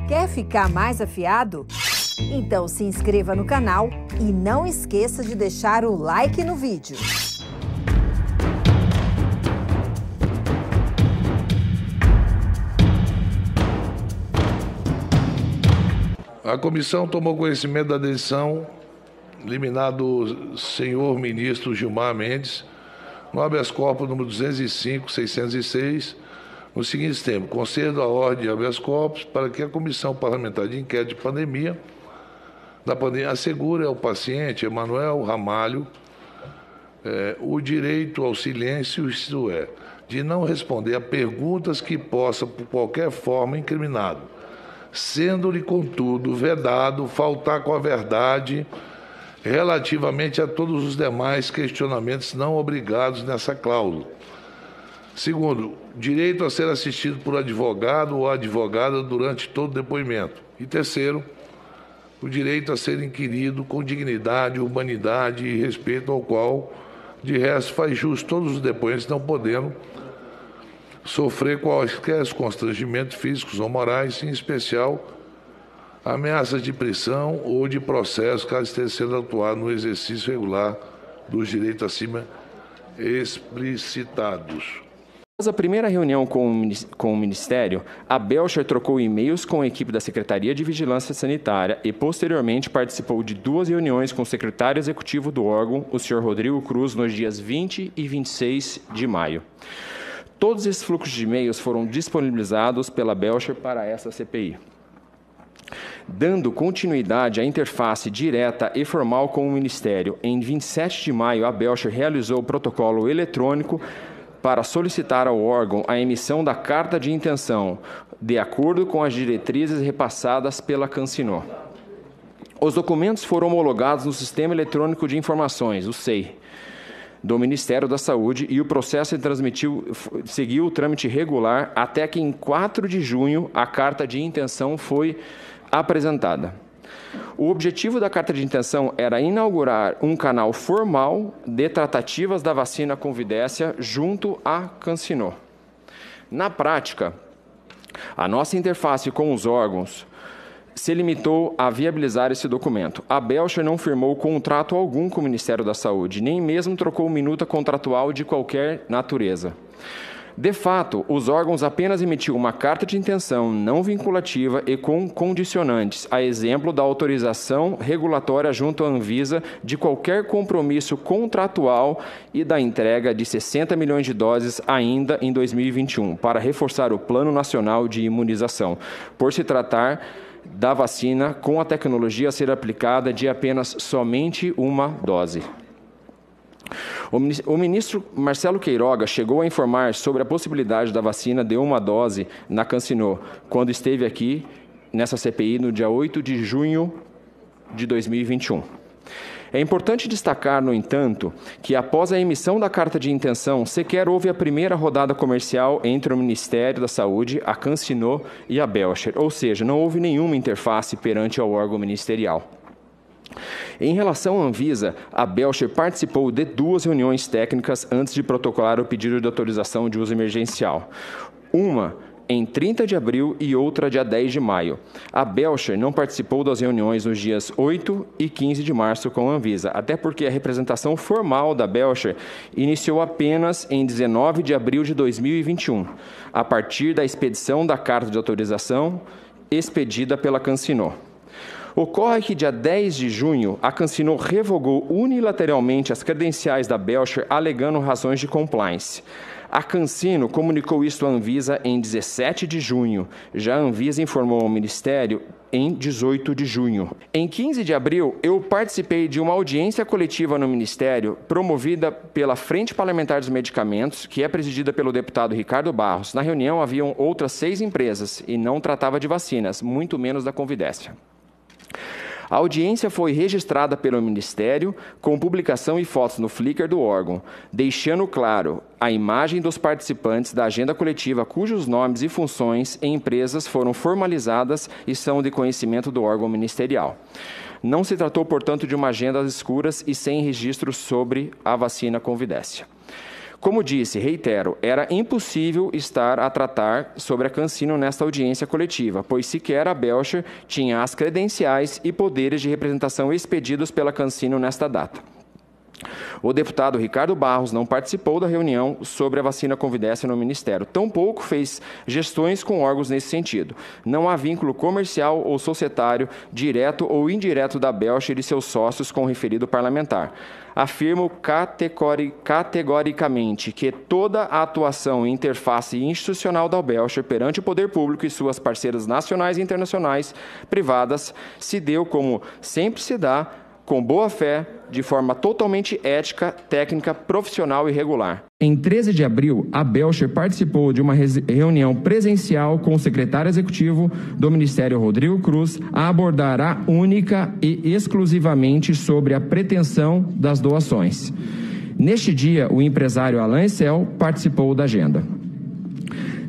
Quer ficar mais afiado? Então se inscreva no canal e não esqueça de deixar o like no vídeo. A comissão tomou conhecimento da decisão liminar do senhor ministro Gilmar Mendes, no habeas corpus número 205.606, no seguinte termo: concedo a ordem de habeas corpus para que a Comissão Parlamentar de Inquérito de Pandemia assegure ao paciente Emanuel Ramalho o direito ao silêncio, isto é, de não responder a perguntas que possa, por qualquer forma, incriminado, sendo-lhe, contudo, vedado faltar com a verdade relativamente a todos os demais questionamentos não obrigados nessa cláusula. Segundo, direito a ser assistido por advogado ou advogada durante todo o depoimento. E terceiro, o direito a ser inquirido com dignidade, humanidade e respeito ao qual, de resto, faz jus todos os depoentes, não podendo sofrer quaisquer constrangimentos físicos ou morais, em especial ameaças de prisão ou de processo, caso esteja sendo atuado no exercício regular dos direitos acima explicitados. Após a primeira reunião com o Ministério, a Belcher trocou e-mails com a equipe da Secretaria de Vigilância Sanitária e, posteriormente, participou de 2 reuniões com o secretário executivo do órgão, o senhor Rodrigo Cruz, nos dias 20 e 26 de maio. Todos esses fluxos de e-mails foram disponibilizados pela Belcher para essa CPI. Dando continuidade à interface direta e formal com o Ministério, em 27 de maio, a Belcher realizou o protocolo eletrônico para solicitar ao órgão a emissão da carta de intenção, de acordo com as diretrizes repassadas pela Cansinô. Os documentos foram homologados no Sistema Eletrônico de Informações, o SEI, do Ministério da Saúde, e o processo seguiu o trâmite regular até que, em 4 de junho, a carta de intenção foi apresentada. O objetivo da carta de intenção era inaugurar um canal formal de tratativas da vacina Convidécia junto à Cansinô. Na prática, a nossa interface com os órgãos se limitou a viabilizar esse documento. A Belcher não firmou contrato algum com o Ministério da Saúde, nem mesmo trocou minuta contratual de qualquer natureza. De fato, os órgãos apenas emitiu uma carta de intenção não vinculativa e com condicionantes, a exemplo da autorização regulatória junto à Anvisa de qualquer compromisso contratual e da entrega de 60 milhões de doses ainda em 2021, para reforçar o Plano Nacional de Imunização, por se tratar da vacina com a tecnologia a ser aplicada de apenas somente uma dose. O ministro Marcelo Queiroga chegou a informar sobre a possibilidade da vacina de uma dose na Cansinô, quando esteve aqui nessa CPI no dia 8 de junho de 2021. É importante destacar, no entanto, que após a emissão da carta de intenção, sequer houve a primeira rodada comercial entre o Ministério da Saúde, a Cansinô e a Belcher, ou seja, não houve nenhuma interface perante ao órgão ministerial. Em relação à Anvisa, a Belcher participou de 2 reuniões técnicas antes de protocolar o pedido de autorização de uso emergencial. Uma em 30 de abril e outra dia 10 de maio. A Belcher não participou das reuniões nos dias 8 e 15 de março com a Anvisa, até porque a representação formal da Belcher iniciou apenas em 19 de abril de 2021, a partir da expedição da carta de autorização expedida pela Cansinô. Ocorre que, dia 10 de junho, a Cansinô revogou unilateralmente as credenciais da Belcher, alegando razões de compliance. A Cansino comunicou isso à Anvisa em 17 de junho. Já a Anvisa informou ao Ministério em 18 de junho. Em 15 de abril, eu participei de uma audiência coletiva no Ministério, promovida pela Frente Parlamentar dos Medicamentos, que é presidida pelo deputado Ricardo Barros. Na reunião, haviam outras 6 empresas e não tratava de vacinas, muito menos da Convidécia. A audiência foi registrada pelo Ministério, com publicação e fotos no Flickr do órgão, deixando claro a imagem dos participantes da agenda coletiva cujos nomes e funções em empresas foram formalizadas e são de conhecimento do órgão ministerial. Não se tratou, portanto, de uma agenda às escuras e sem registro sobre a vacina Convidécia. Como disse, reitero, era impossível estar a tratar sobre a CanSino nesta audiência coletiva, pois sequer a Belcher tinha as credenciais e poderes de representação expedidos pela CanSino nesta data. O deputado Ricardo Barros não participou da reunião sobre a vacina Convidência no Ministério. Tampouco fez gestões com órgãos nesse sentido. Não há vínculo comercial ou societário, direto ou indireto da Belcher e seus sócios com o referido parlamentar. Afirmo categoricamente que toda a atuação e interface institucional da Belcher perante o poder público e suas parceiras nacionais e internacionais privadas se deu como sempre se dá, com boa fé, de forma totalmente ética, técnica, profissional e regular. Em 13 de abril, a Belcher participou de uma reunião presencial com o secretário executivo do Ministério, Rodrigo Cruz, a abordar única e exclusivamente sobre a pretensão das doações. Neste dia, o empresário Alain Essel participou da agenda.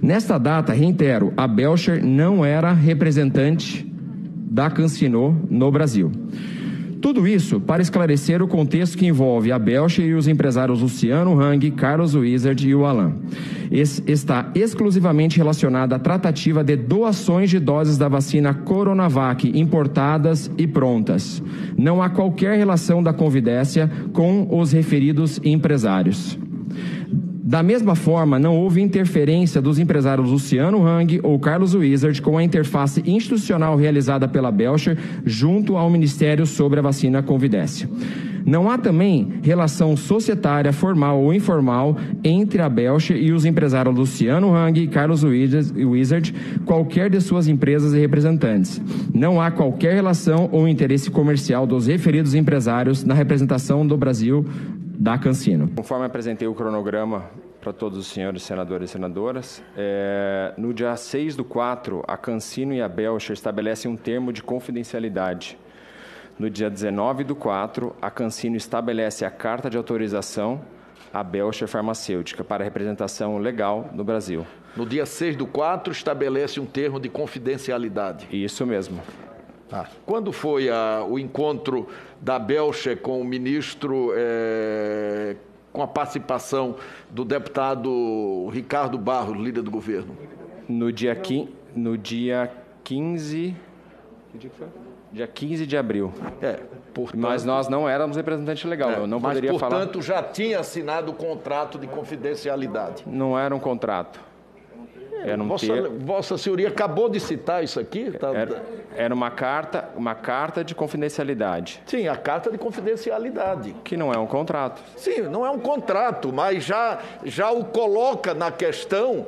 Nesta data, reitero, a Belcher não era representante da CanSino no Brasil. Tudo isso para esclarecer o contexto que envolve a Belcher e os empresários Luciano Hang, Carlos Wizard e o Alain. Está exclusivamente relacionada à tratativa de doações de doses da vacina Coronavac importadas e prontas. Não há qualquer relação da Convidência com os referidos empresários. Da mesma forma, não houve interferência dos empresários Luciano Hang ou Carlos Wizard com a interface institucional realizada pela Belcher junto ao Ministério sobre a vacina Convidência. Não há também relação societária, formal ou informal, entre a Belcher e os empresários Luciano Hang e Carlos Wizard, qualquer de suas empresas e representantes. Não há qualquer relação ou interesse comercial dos referidos empresários na representação do Brasil da CanSino. Conforme apresentei o cronograma para todos os senhores senadores e senadoras, no dia 6/4, a CanSino e a Belcher estabelecem um termo de confidencialidade. No dia 19/4, a CanSino estabelece a carta de autorização à Belcher Farmacêutica para representação legal no Brasil. No dia 6/4, estabelece um termo de confidencialidade. Isso mesmo. Quando foi o encontro da Belcher com o ministro, com a participação do deputado Ricardo Barros, líder do governo? No dia 15... Que dia que foi? Dia 15 de abril. Portanto, mas nós não éramos representante legal, eu não poderia falar. Mas, portanto, já tinha assinado o contrato de confidencialidade? Não era um contrato. Era um Vossa Senhoria acabou de citar isso aqui? Era uma carta de confidencialidade. Sim, a carta de confidencialidade. Que não é um contrato. Sim, não é um contrato, mas já o coloca na questão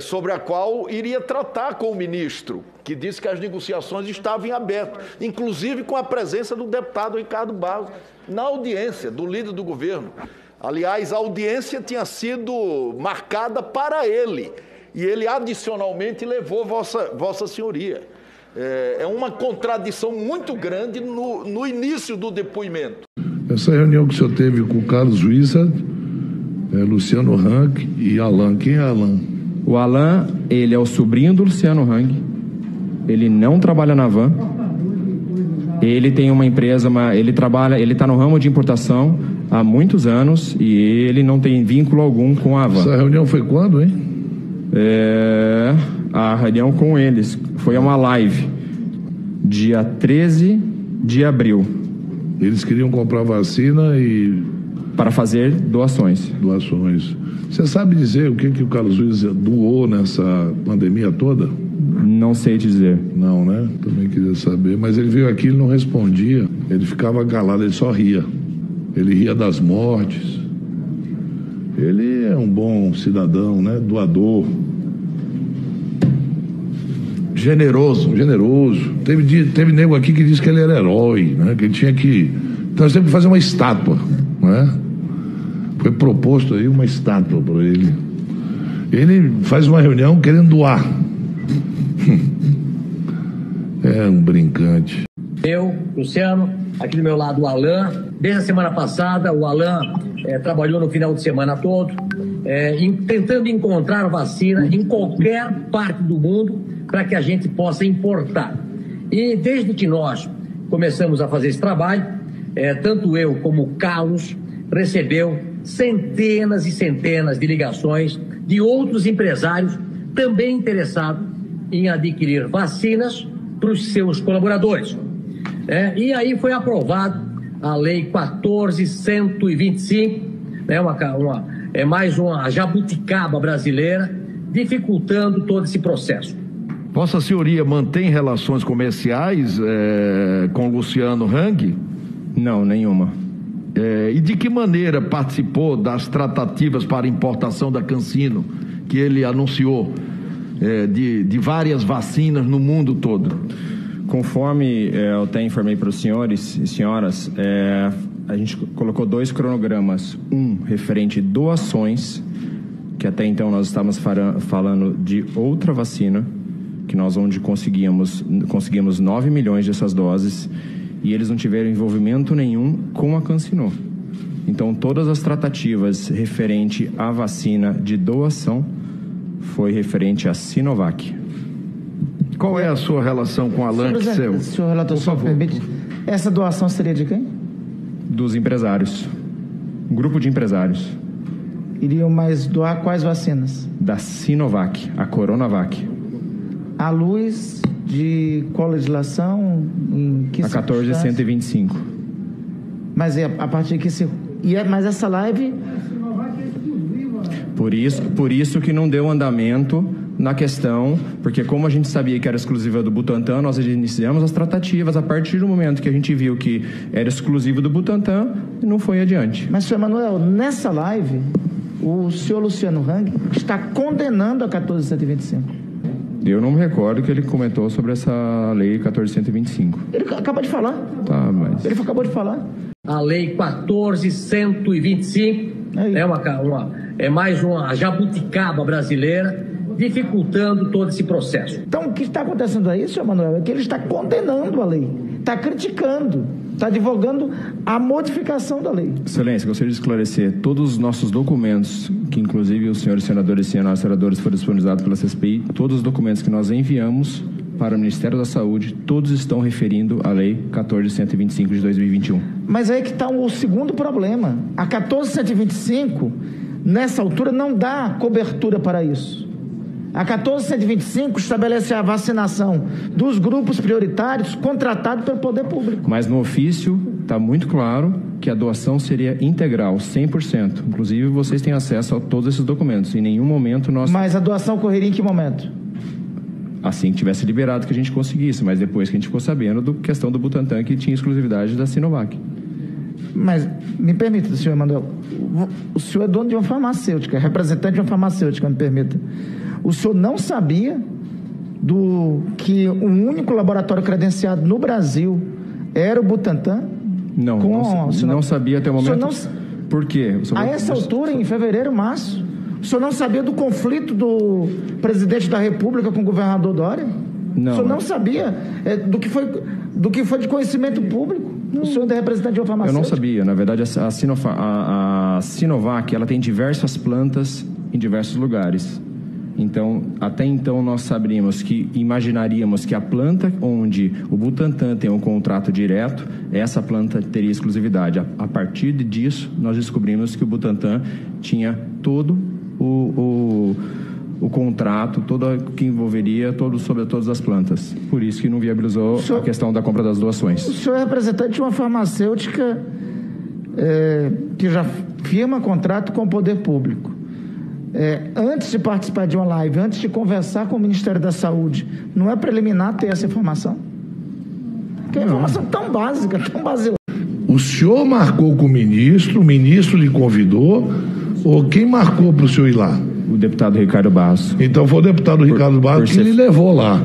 sobre a qual iria tratar com o ministro, que disse que as negociações estavam em aberto, inclusive com a presença do deputado Ricardo Barros na audiência do líder do governo. Aliás, a audiência tinha sido marcada para ele, e ele adicionalmente levou Vossa Senhoria. É uma contradição muito grande no início do depoimento. Essa reunião que o senhor teve com o Carlos Wizard, Luciano Hang e Alain. Quem é Alain? O Alain, ele é o sobrinho do Luciano Hang, ele não trabalha na Van, ele tem uma empresa, ele está no ramo de importação há muitos anos e ele não tem vínculo algum com a Van. Essa reunião foi quando, hein? A reunião com eles foi uma live, dia 13 de abril. Eles queriam comprar vacina e... para fazer doações. Você sabe dizer o que o Carlos Wizard doou nessa pandemia toda? Não sei dizer. Não, né? Também queria saber. Mas ele veio aqui e não respondia. Ele ficava calado, ele só ria. Ele ria das mortes. Ele é um bom cidadão, né? Doador. Generoso. Teve nego aqui que disse que ele era herói, né? Que ele tinha que... Então nós temos que fazer uma estátua, né? Foi proposto aí uma estátua para ele. Ele faz uma reunião querendo doar. É um brincante. Eu, Luciano, aqui do meu lado o Alain. Desde a semana passada, o Alain trabalhou no final de semana todo, tentando encontrar vacina em qualquer parte do mundo para que a gente possa importar. E desde que nós começamos a fazer esse trabalho, tanto eu como o Carlos recebeu centenas e centenas de ligações de outros empresários também interessados em adquirir vacinas para os seus colaboradores. E aí foi aprovado a Lei 14.125, mais uma jabuticaba brasileira, dificultando todo esse processo. Vossa Senhoria mantém relações comerciais com Luciano Hang? Não, nenhuma. E de que maneira participou das tratativas para importação da CanSino, que ele anunciou, de várias vacinas no mundo todo? Conforme eu até informei para os senhores e senhoras, a gente colocou 2 cronogramas. Um referente doações, que até então nós estávamos falando de outra vacina, que nós onde conseguimos 9 milhões dessas doses, e eles não tiveram envolvimento nenhum com a CanSino. Então, todas as tratativas referente à vacina de doação foi referente à Sinovac. Qual é a sua relação com a Lancel? Senhor relator, só permite, essa doação seria de quem? Dos empresários. Um grupo de empresários. Iriam mais doar quais vacinas? Da Sinovac, a Coronavac. À luz de qual legislação? Em que a 14.125. Mas a partir de que se... Mas essa live... Por isso que não deu andamento na questão, porque como a gente sabia que era exclusiva do Butantan, nós iniciamos as tratativas a partir do momento que a gente viu que era exclusivo do Butantan e não foi adiante. Mas, senhor Manuel, nessa live, o senhor Luciano Hang está condenando a 14.125. Eu não me recordo que ele comentou sobre essa lei 14.125. Ele acabou de falar. Tá, mas... Ele acabou de falar. A lei 14.125 é mais uma jabuticaba brasileira, dificultando todo esse processo. Então, o que está acontecendo aí, senhor Manuel, é que ele está condenando a lei, está criticando, está divulgando a modificação da lei. Excelência, gostaria de esclarecer, todos os nossos documentos, que inclusive os senhores senadores e senadores foram disponibilizados pela CCPI, todos os documentos que nós enviamos para o Ministério da Saúde, todos estão referindo à Lei 14.125 de 2021. Mas aí que está o segundo problema. A 14.125, nessa altura, não dá cobertura para isso. A 14.125 estabelece a vacinação dos grupos prioritários contratados pelo poder público. Mas no ofício está muito claro que a doação seria integral, 100%. Inclusive, vocês têm acesso a todos esses documentos. Em nenhum momento nós... Mas a doação ocorreria em que momento? Assim que tivesse liberado que a gente conseguisse, mas depois que a gente ficou sabendo da questão do Butantan, que tinha exclusividade da Sinovac. Mas, me permita, senhor Emanuel, o senhor é dono de uma farmacêutica, é representante de uma farmacêutica, me permita. O senhor não sabia que o único laboratório credenciado no Brasil era o Butantan? Não sabia até o momento. Por quê? A essa altura, em fevereiro, março, o senhor não sabia do conflito do presidente da República com o governador Dória? Não. O senhor não sabia do que foi de conhecimento público? O senhor é representante de uma farmacêutica? Eu não sabia. Na verdade, a Sinovac, ela tem diversas plantas em diversos lugares. Então, até então, nós imaginaríamos que a planta onde o Butantan tem um contrato direto, essa planta teria exclusividade. A partir disso, nós descobrimos que o Butantan tinha todo o contrato, que envolveria sobre todas as plantas. Por isso que não viabilizou a questão da compra das doações. O senhor é representante de uma farmacêutica que já firma contrato com o poder público. Antes de participar de uma live, antes de conversar com o Ministério da Saúde, não é preliminar ter essa informação? Que é uma informação tão básica, tão basilar. O senhor marcou com o ministro lhe convidou, ou quem marcou para o senhor ir lá? O deputado Ricardo Barros. Então foi o deputado Ricardo Barros que lhe levou lá.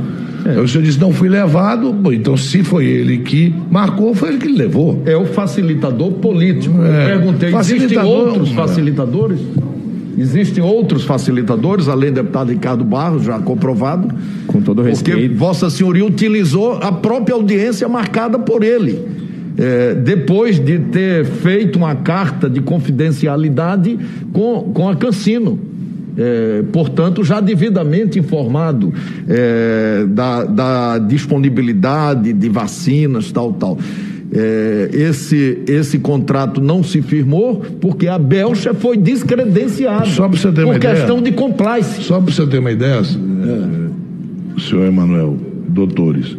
O senhor disse, não fui levado, então se foi ele que marcou, foi ele que lhe levou. É o facilitador político. Eu perguntei, existem outros facilitadores? Existem outros facilitadores, além do deputado Ricardo Barros, já comprovado? Com todo respeito. Porque Vossa Senhoria utilizou a própria audiência marcada por ele. Depois de ter feito uma carta de confidencialidade com a CanSino. Portanto, já devidamente informado da disponibilidade de vacinas, tal. esse contrato não se firmou porque a Belcha foi descredenciada. Só para você ter uma por ideia, questão de compliance. Só para você ter uma ideia, senhor Emanuel, doutores,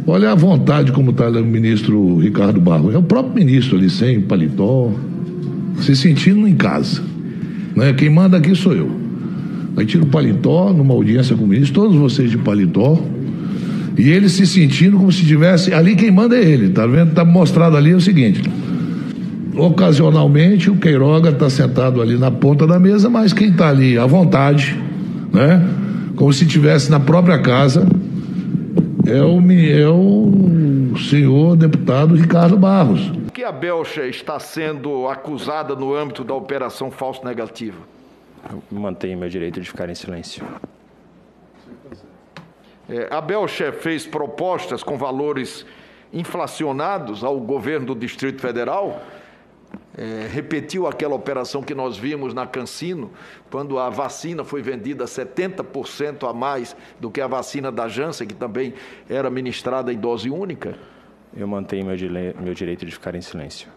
olha a vontade como está o ministro Ricardo Barros. É o próprio ministro ali, sem paletó, se sentindo em casa. Né? Quem manda aqui sou eu. Aí tira o paletó numa audiência com o ministro, todos vocês de paletó, e ele se sentindo como se tivesse... Ali quem manda é ele, tá vendo? Tá mostrado ali o seguinte: ocasionalmente o Queiroga está sentado ali na ponta da mesa, mas quem está ali à vontade, né? Como se estivesse na própria casa, é o senhor deputado Ricardo Barros. O que a Belcha está sendo acusada no âmbito da Operação Falso Negativo? Eu mantenho meu direito de ficar em silêncio. A Belcha fez propostas com valores inflacionados ao governo do Distrito Federal, repetiu aquela operação que nós vimos na CanSino, quando a vacina foi vendida 70% a mais do que a vacina da Janssen, que também era ministrada em dose única. Eu mantenho meu direito de ficar em silêncio.